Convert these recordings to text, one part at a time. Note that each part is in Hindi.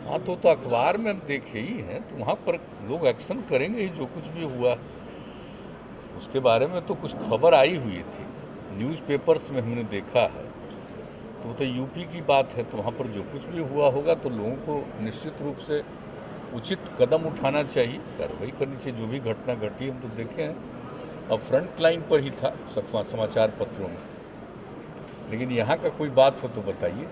हाँ तो अखबार में हम देखे ही हैं, तो वहाँ पर लोग एक्शन करेंगे ही, जो कुछ भी हुआ उसके बारे में तो कुछ खबर आई हुई थी, न्यूज़पेपर्स में हमने देखा है। तो वो तो यूपी की बात है, तो वहाँ पर जो कुछ भी हुआ होगा तो लोगों को निश्चित रूप से उचित कदम उठाना चाहिए, कार्रवाई करनी चाहिए। जो भी घटना घटी हम तो देखे हैं, अब फ्रंट लाइन पर ही था समाचार पत्रों में, लेकिन यहाँ का कोई बात हो तो बताइए।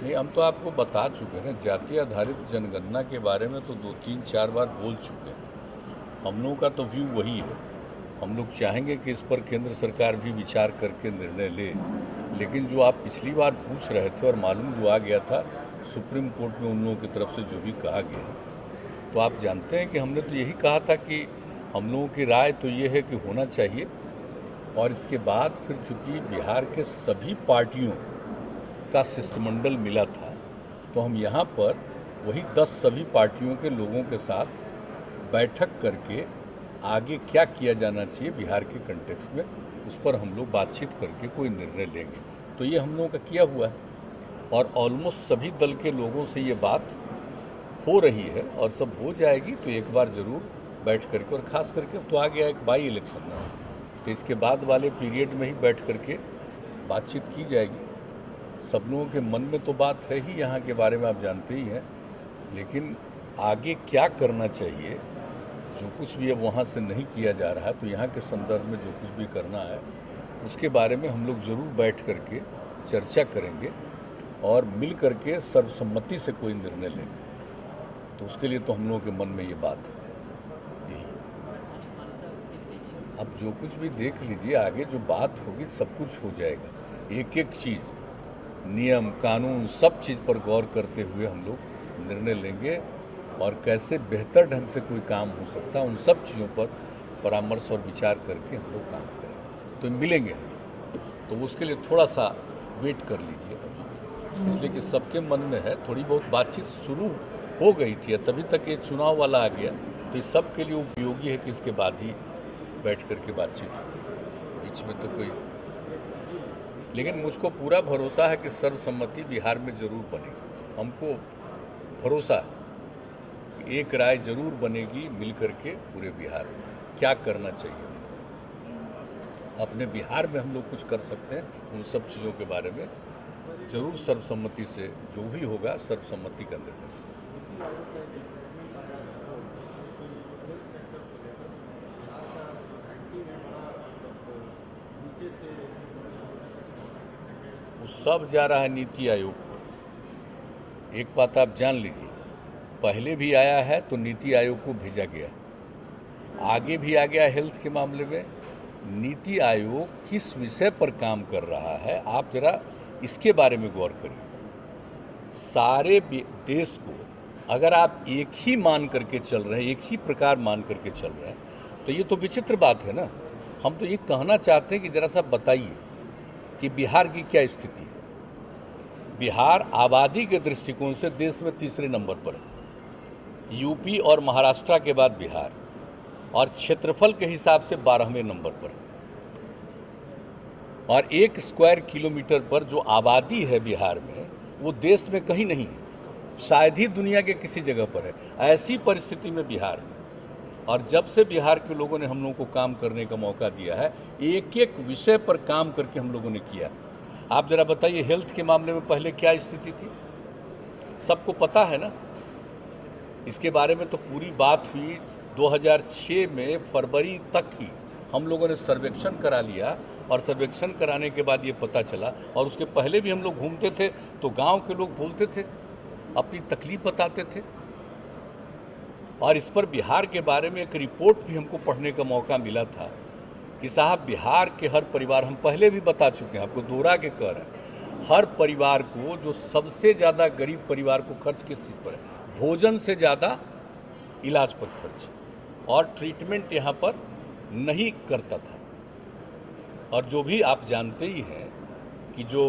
नहीं, हम तो आपको बता चुके हैं ना, जाति आधारित जनगणना के बारे में तो 2-3-4 बार बोल चुके हैं। हम लोगों का तो व्यू वही है। हम लोग चाहेंगे कि इस पर केंद्र सरकार भी विचार करके निर्णय ले, लेकिन जो आप पिछली बार पूछ रहे थे और मालूम जो आ गया था सुप्रीम कोर्ट में उन लोगों की तरफ से जो भी कहा गया, तो आप जानते हैं कि हमने तो यही कहा था कि हम लोगों की राय तो ये है कि होना चाहिए। और इसके बाद फिर चूँकि बिहार के सभी पार्टियों का शिष्टमंडल मिला था, तो हम यहाँ पर वही 10 सभी पार्टियों के लोगों के साथ बैठक करके आगे क्या किया जाना चाहिए बिहार के कंटेक्स्ट में, उस पर हम लोग बातचीत करके कोई निर्णय लेंगे। तो ये हम लोगों का किया हुआ है और ऑलमोस्ट सभी दल के लोगों से ये बात हो रही है और सब हो जाएगी तो एक बार ज़रूर बैठ करके, और ख़ास करके अब तो आ गया एक बाई इलेक्शन में, तो इसके बाद वाले पीरियड में ही बैठ करके बातचीत की जाएगी। सब लोगों के मन में तो बात है ही यहाँ के बारे में, आप जानते ही हैं, लेकिन आगे क्या करना चाहिए, जो कुछ भी अब वहाँ से नहीं किया जा रहा है, तो यहाँ के संदर्भ में जो कुछ भी करना है उसके बारे में हम लोग ज़रूर बैठ करके चर्चा करेंगे और मिल करके सर्वसम्मति से कोई निर्णय लेंगे। तो उसके लिए तो हम लोगों के मन में ये बात है यही। अब जो कुछ भी देख लीजिए, आगे जो बात होगी सब कुछ हो जाएगा। एक एक चीज़, नियम कानून, सब चीज़ पर गौर करते हुए हम लोग निर्णय लेंगे और कैसे बेहतर ढंग से कोई काम हो सकता है, उन सब चीज़ों पर परामर्श और विचार करके हम लोग काम करेंगे। तो मिलेंगे, तो उसके लिए थोड़ा सा वेट कर लीजिए, इसलिए कि सबके मन में है। थोड़ी बहुत बातचीत शुरू हो गई थी, तभी तक ये चुनाव वाला आ गया, तो ये सब के लिए उपयोगी है कि इसके बाद ही बैठ करके बातचीत, बीच में तो कोई। लेकिन मुझको पूरा भरोसा है कि सर्वसम्मति बिहार में ज़रूर बनेगी। हमको भरोसा है कि एक राय ज़रूर बनेगी मिल करके पूरे बिहार में क्या करना चाहिए। अपने बिहार में हम लोग कुछ कर सकते हैं, उन सब चीज़ों के बारे में ज़रूर सर्वसम्मति से जो भी होगा सर्वसम्मति का निर्णय। वो सब जा रहा है नीति आयोग को। एक बात आप जान लीजिए, पहले भी आया है तो नीति आयोग को भेजा गया, आगे भी आ गया हेल्थ के मामले में। नीति आयोग किस विषय पर काम कर रहा है, आप जरा इसके बारे में गौर करिए। सारे देश को अगर आप एक ही मान करके चल रहे हैं, एक ही प्रकार मान करके चल रहे हैं, तो ये तो विचित्र बात है ना। हम तो ये कहना चाहते हैं कि जरा सा बताइए कि बिहार की क्या स्थिति है। बिहार आबादी के दृष्टिकोण से देश में तीसरे नंबर पर है, यूपी और महाराष्ट्र के बाद बिहार, और क्षेत्रफल के हिसाब से 12वें नंबर पर है। और 1 स्क्वायर किलोमीटर पर जो आबादी है बिहार में, वो देश में कहीं नहीं है, शायद ही दुनिया के किसी जगह पर है। ऐसी परिस्थिति में बिहार है, और जब से बिहार के लोगों ने हम लोगों को काम करने का मौका दिया है, एक एक विषय पर काम करके हम लोगों ने किया। आप जरा बताइए, हेल्थ के मामले में पहले क्या स्थिति थी, सबको पता है ना। इसके बारे में तो पूरी बात हुई 2006 में, फरवरी तक ही हम लोगों ने सर्वेक्षण करा लिया, और सर्वेक्षण कराने के बाद ये पता चला। और उसके पहले भी हम लोग घूमते थे तो गांव के लोग बोलते थे, अपनी तकलीफ बताते थे। और इस पर बिहार के बारे में एक रिपोर्ट भी हमको पढ़ने का मौका मिला था कि साहब, बिहार के हर परिवार, हम पहले भी बता चुके हैं, आपको दोहरा के कह रहे हैं, हर परिवार को, जो सबसे ज़्यादा गरीब परिवार को खर्च किस चीज़ पर है, भोजन से ज़्यादा इलाज पर खर्च, और ट्रीटमेंट यहाँ पर नहीं करता था। और जो भी आप जानते ही हैं कि जो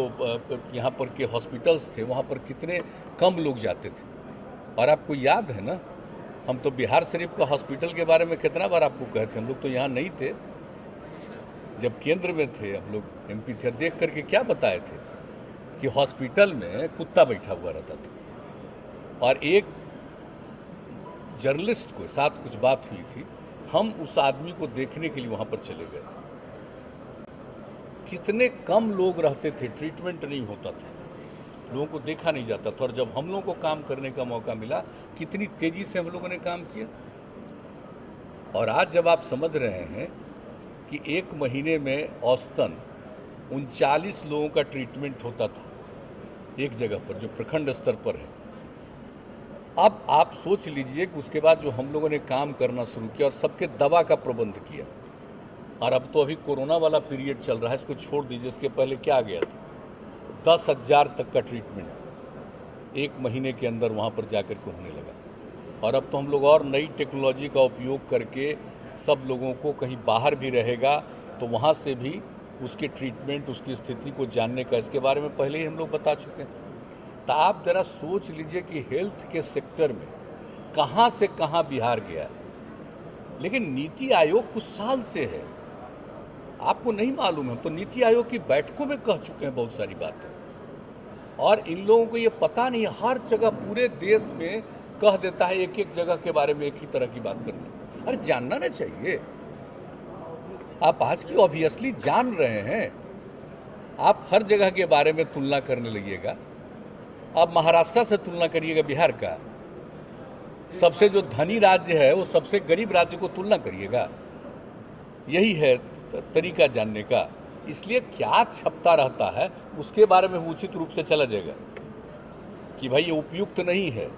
यहाँ पर के हॉस्पिटल्स थे वहाँ पर कितने कम लोग जाते थे। और आपको याद है ना, हम तो बिहार शरीफ का हॉस्पिटल के बारे में कितना बार आपको कहते, हम लोग तो यहाँ नहीं थे, जब केंद्र में थे हम लोग एमपी थे, देख करके क्या बताए थे कि हॉस्पिटल में कुत्ता बैठा हुआ रहता था। और एक जर्नलिस्ट को साथ कुछ बात हुई थी, हम उस आदमी को देखने के लिए वहाँ पर चले गए थे। कितने कम लोग रहते थे, ट्रीटमेंट नहीं होता था, लोगों को देखा नहीं जाता था। और जब हम लोगों को काम करने का मौका मिला, कितनी तेज़ी से हम लोगों ने काम किया। और आज जब आप समझ रहे हैं कि एक महीने में औसतन 39 लोगों का ट्रीटमेंट होता था एक जगह पर, जो प्रखंड स्तर पर है, अब आप सोच लीजिए कि उसके बाद जो हम लोगों ने काम करना शुरू किया और सबके दवा का प्रबंध किया। और अब तो अभी कोरोना वाला पीरियड चल रहा है, इसको छोड़ दीजिए, इसके पहले क्या गया था, 10,000 तक का ट्रीटमेंट एक महीने के अंदर वहाँ पर जाकर के होने लगा। और अब तो हम लोग और नई टेक्नोलॉजी का उपयोग करके सब लोगों को, कहीं बाहर भी रहेगा तो वहाँ से भी उसके ट्रीटमेंट, उसकी स्थिति को जानने का, इसके बारे में पहले ही हम लोग बता चुके हैं। तो आप ज़रा सोच लीजिए कि हेल्थ के सेक्टर में कहाँ से कहाँ बिहार गया है। लेकिन नीति आयोग कुछ साल से है, आपको नहीं मालूम है, हम तो नीति आयोग की बैठकों में कह चुके हैं बहुत सारी बातें, और इन लोगों को ये पता नहीं है। हर जगह पूरे देश में कह देता है, एक एक जगह के बारे में एक ही तरह की बात करनी। अरे जानना ना चाहिए, आप आज की ऑब्वियसली जान रहे हैं, आप हर जगह के बारे में तुलना करने लगिएगा। अब महाराष्ट्र से तुलना करिएगा बिहार का, सबसे जो धनी राज्य है वो सबसे गरीब राज्य को तुलना करिएगा। यही है तरीका जानने का। इसलिए क्या छपता रहता है उसके बारे में उचित रूप से चला जाएगा कि भाई ये उपयुक्त नहीं है,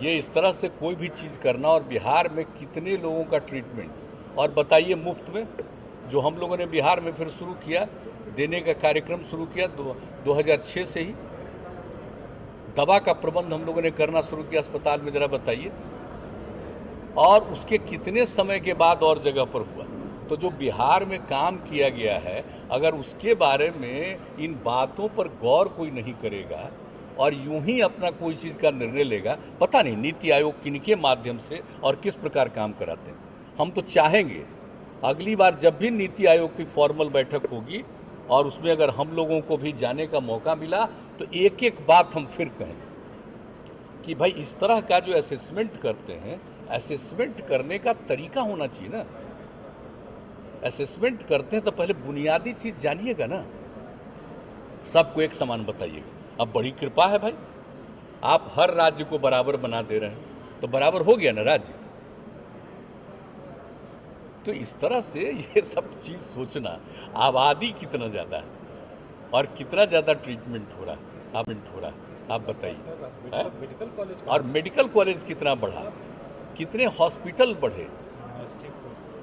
ये इस तरह से कोई भी चीज़ करना। और बिहार में कितने लोगों का ट्रीटमेंट, और बताइए मुफ्त में, जो हम लोगों ने बिहार में फिर शुरू किया देने का कार्यक्रम शुरू किया 2006 से ही, दवा का प्रबंध हम लोगों ने करना शुरू किया अस्पताल में, ज़रा बताइए। और उसके कितने समय के बाद और जगह पर हुआ। तो जो बिहार में काम किया गया है, अगर उसके बारे में इन बातों पर गौर कोई नहीं करेगा और यूं ही अपना कोई चीज़ का निर्णय लेगा, पता नहीं नीति आयोग किनके माध्यम से और किस प्रकार काम कराते हैं। हम तो चाहेंगे अगली बार जब भी नीति आयोग की फॉर्मल बैठक होगी और उसमें अगर हम लोगों को भी जाने का मौका मिला, तो एक एक बात हम फिर कहेंगे कि भाई इस तरह का जो असेसमेंट करते हैं, असेसमेंट करने का तरीका होना चाहिए ना। असेसमेंट करते हैं तो पहले बुनियादी चीज़ जानिएगा ना, सबको एक समान बताइएगा। अब बड़ी कृपा है भाई, आप हर राज्य को बराबर बना दे रहे हैं, तो बराबर हो गया ना राज्य। तो इस तरह से ये सब चीज़ सोचना, आबादी कितना ज़्यादा है और कितना ज़्यादा ट्रीटमेंट हो रहा है, आप बताइए। मेडिकल कॉलेज और मेडिकल कॉलेज कितना बढ़ा, कितने हॉस्पिटल बढ़े,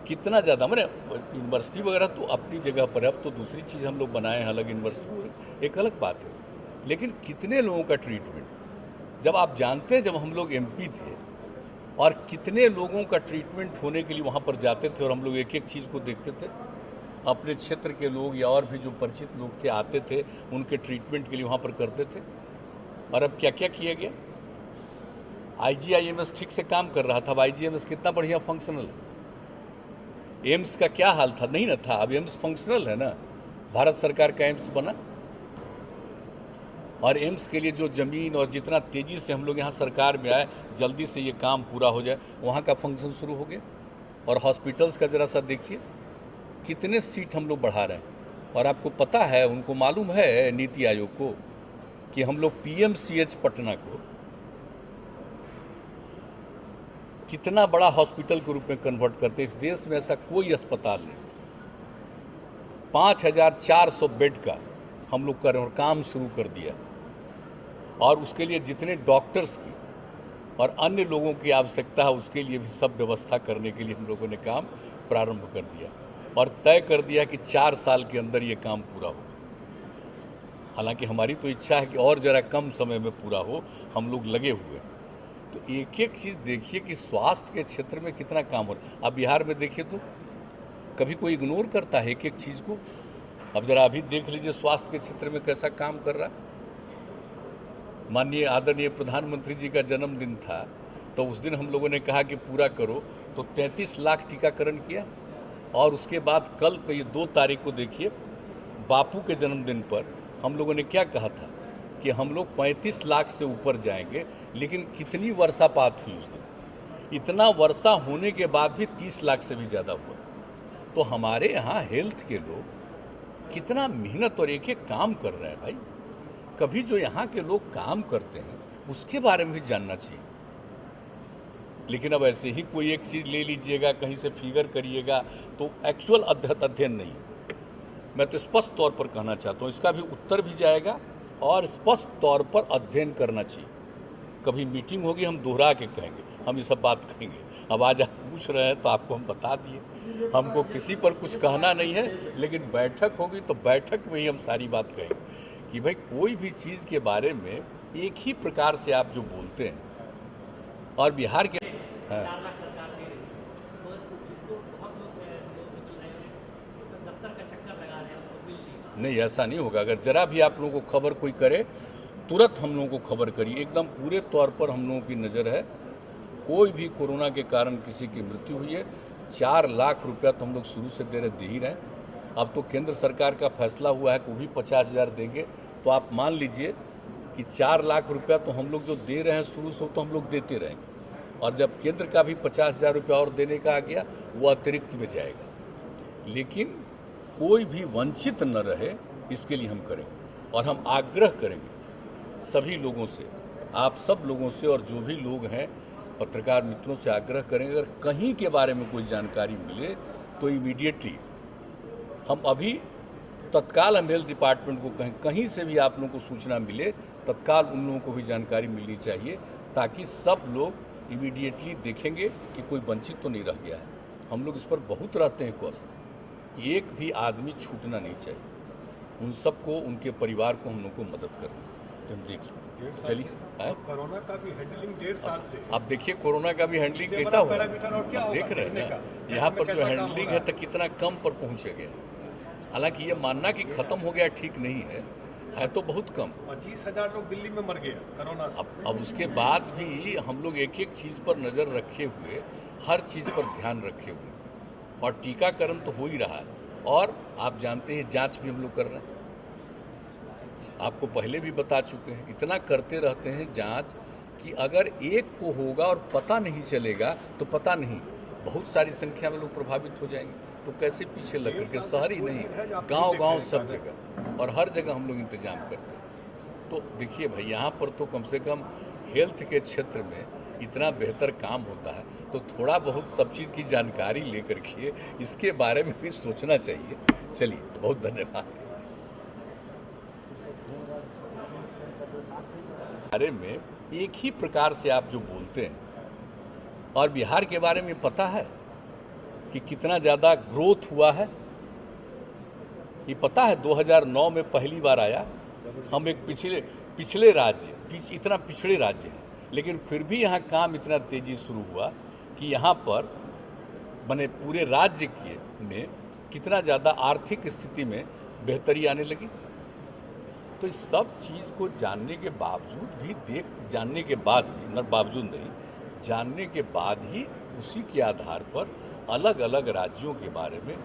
कितना ज़्यादा। मैंने यूनिवर्सिटी वगैरह तो अपनी जगह पर है, अब तो दूसरी चीज़ हम लोग बनाए हैं, अलग यूनिवर्सिटी, एक अलग बात है। लेकिन कितने लोगों का ट्रीटमेंट, जब आप जानते हैं, जब हम लोग एमपी थे और कितने लोगों का ट्रीटमेंट होने के लिए वहाँ पर जाते थे, और हम लोग एक एक चीज़ को देखते थे, अपने क्षेत्र के लोग या और भी जो परिचित लोग थे आते थे, उनके ट्रीटमेंट के लिए वहाँ पर करते थे। और अब क्या क्या किया गया, IGIMS ठीक से काम कर रहा था। अब IGIMS कितना बढ़िया फंक्शनल है। एम्स का क्या हाल था, नहीं ना था, अब एम्स फंक्शनल है ना, भारत सरकार का एम्स बना। और एम्स के लिए जो ज़मीन, और जितना तेज़ी से हम लोग यहाँ सरकार में आए, जल्दी से ये काम पूरा हो जाए, वहाँ का फंक्शन शुरू हो गया। और हॉस्पिटल्स का ज़रा सा देखिए, कितने सीट हम लोग बढ़ा रहे हैं। और आपको पता है, उनको मालूम है नीति आयोग को कि हम लोग PMCH पटना को कितना बड़ा हॉस्पिटल के रूप में कन्वर्ट करते हैं। इस देश में ऐसा कोई अस्पताल नहीं। 5,400 बेड का हम लोग कर काम शुरू कर दिया, और उसके लिए जितने डॉक्टर्स की और अन्य लोगों की आवश्यकता है, उसके लिए भी सब व्यवस्था करने के लिए हम लोगों ने काम प्रारंभ कर दिया और तय कर दिया कि 4 साल के अंदर ये काम पूरा हो। हालांकि हमारी तो इच्छा है कि और ज़रा कम समय में पूरा हो, हम लोग लगे हुए हैं। तो एक एक चीज़ देखिए कि स्वास्थ्य के क्षेत्र में कितना काम हो रहा है। अब बिहार में देखिए तो कभी कोई इग्नोर करता है एक एक चीज़ को। अब जरा अभी देख लीजिए स्वास्थ्य के क्षेत्र में कैसा काम कर रहा है। माननीय आदरणीय प्रधानमंत्री जी का जन्मदिन था, तो उस दिन हम लोगों ने कहा कि पूरा करो, तो 33 लाख टीकाकरण किया। और उसके बाद कल पे ये 2 तारीख को देखिए, बापू के जन्मदिन पर हम लोगों ने क्या कहा था कि हम लोग 35 लाख से ऊपर जाएंगे। लेकिन कितनी वर्षापात हुई उस दिन, इतना वर्षा होने के बाद भी 30 लाख से भी ज़्यादा हुआ। तो हमारे यहाँ हेल्थ के लोग कितना मेहनत और एक एक काम कर रहे हैं भाई। कभी जो यहाँ के लोग काम करते हैं उसके बारे में भी जानना चाहिए। लेकिन अब ऐसे ही कोई एक चीज़ ले लीजिएगा, कहीं से फिगर करिएगा, तो एक्चुअल अध्ययन नहीं। मैं तो स्पष्ट तौर पर कहना चाहता हूँ, इसका भी उत्तर भी जाएगा और स्पष्ट तौर पर अध्ययन करना चाहिए। कभी मीटिंग होगी हम दोहरा के कहेंगे, हम ये सब बात कहेंगे। अब आज आप पूछ रहे हैं तो आपको हम बता दिए, हमको किसी पर कुछ कहना नहीं है। लेकिन बैठक होगी तो बैठक में ही हम सारी बात कहेंगे कि भाई कोई भी चीज़ के बारे में एक ही प्रकार से आप जो बोलते हैं, और बिहार के नहीं, ऐसा नहीं होगा। अगर जरा भी आप लोगों को खबर कोई करे, तुरंत हम लोगों को खबर करिए। एकदम पूरे तौर पर हम लोगों की नज़र है। कोई भी कोरोना के कारण किसी की मृत्यु हुई है, 4 लाख रुपया तो हम लोग शुरू से दे ही रहे हैं। अब तो केंद्र सरकार का फैसला हुआ है कि वो भी 50,000 देंगे। तो आप मान लीजिए कि 4 लाख रुपया तो हम लोग जो दे रहे हैं शुरू से, तो हम लोग देते रहेंगे। और जब केंद्र का भी 50,000 रुपया और देने का आ गया, वो अतिरिक्त में जाएगा। लेकिन कोई भी वंचित न रहे, इसके लिए हम करेंगे। और हम आग्रह करेंगे सभी लोगों से, आप सब लोगों से, और जो भी लोग हैं पत्रकार मित्रों से आग्रह करेंगे, अगर कहीं के बारे में कोई जानकारी मिले तो इमीडिएटली हम अभी तत्काल हम हेल्थ डिपार्टमेंट को कहीं से भी आप लोगों को सूचना मिले, तत्काल उन लोगों को भी जानकारी मिलनी चाहिए, ताकि सब लोग इमीडिएटली देखेंगे कि कोई वंचित तो नहीं रह गया है। हम लोग इस पर बहुत रहते हैं कोशिश, एक भी आदमी छूटना नहीं चाहिए। उन सबको, उनके परिवार को हम लोग को मदद करनी है। तो हम देख लें। चलिए, कोरोना का भी हैंडलिंग 1.5 साल से, अब देखिए कोरोना का भी हैंडलिंग कैसा हुआ, देख रहे हैं ना यहाँ पर जो हैंडलिंग है तो कितना कम पर पहुँच गया। हालांकि ये मानना कि खत्म हो गया ठीक नहीं है तो बहुत कम। 25,000 लोग दिल्ली में मर गए कोरोना से। अब उसके बाद भी हम लोग एक एक चीज़ पर नज़र रखे हुए, हर चीज़ पर ध्यान रखे हुए, और टीकाकरण तो हो ही रहा है। और आप जानते हैं जांच भी हम लोग कर रहे हैं, आपको पहले भी बता चुके हैं। इतना करते रहते हैं जांच कि अगर एक को होगा और पता नहीं चलेगा तो पता नहीं, बहुत सारी संख्या में लोग प्रभावित हो जाएंगे। तो कैसे पीछे लग करके, शहर ही नहीं, गांव-गांव सब जगह, और हर जगह हम लोग इंतजाम करते हैं। तो देखिए भाई, यहाँ पर तो कम से कम हेल्थ के क्षेत्र में इतना बेहतर काम होता है, तो थोड़ा बहुत सब चीज़ की जानकारी लेकर के इसके बारे में भी सोचना चाहिए। चलिए, बहुत धन्यवाद। बारे में एक ही प्रकार से आप जो बोलते हैं, और बिहार के बारे में पता है कि कितना ज़्यादा ग्रोथ हुआ है। ये पता है 2009 में पहली बार आया। हम एक पिछले राज्य, इतना पिछड़े राज्य हैं, लेकिन फिर भी यहाँ काम इतना तेज़ी शुरू हुआ कि यहाँ पर बने पूरे राज्य के में कितना ज़्यादा आर्थिक स्थिति में बेहतरी आने लगी। तो इस सब चीज़ को जानने के बावजूद भी, जानने के बाद ही उसी के आधार पर अलग अलग राज्यों के बारे में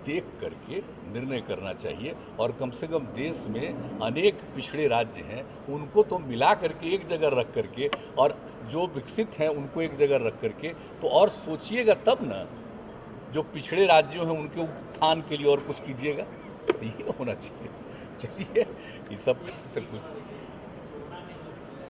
देख करके निर्णय करना चाहिए। और कम से कम देश में अनेक पिछड़े राज्य हैं, उनको तो मिला करके एक जगह रख करके, और जो विकसित हैं उनको एक जगह रख करके, तो और सोचिएगा तब ना, जो पिछड़े राज्यों हैं उनके उत्थान के लिए और कुछ कीजिएगा। तो ये होना चाहिए। चलिए, ये सब से कुछ